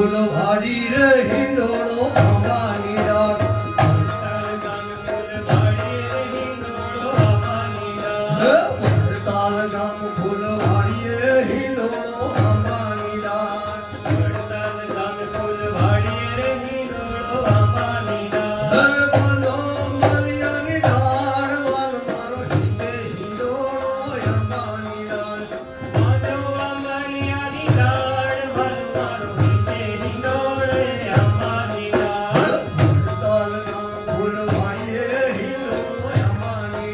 ફૂલવાડી રે હિંડોળો આંબાની ડાળ વડતાલ ગામ ફૂલવાડી રે હિંડોળો આંબાની ડાળ બોલો મરિયાની ડાળ વાલ મારો હિંડે હિંડોળો આંબાની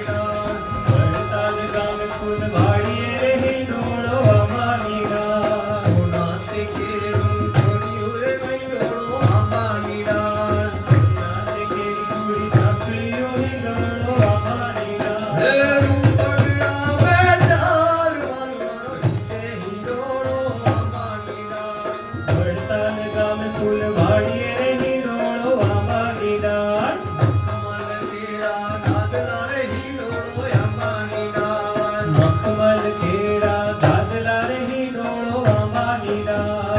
ડાળ વડતાલ ગામ ફૂલવાડી રે હિંડોળો આંબાની ડાળ સોનાતે કેરું છોડ્યું રે હિંડોળો આંબાની ડાળ હે રૂપગડા વેચાર વાલ મારો હિંડે હિંડોળો આંબાની ડાળ કમલ કેરા દાદલા રે હિંડોળો આંબાની ડાળ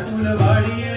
ફૂલવાડી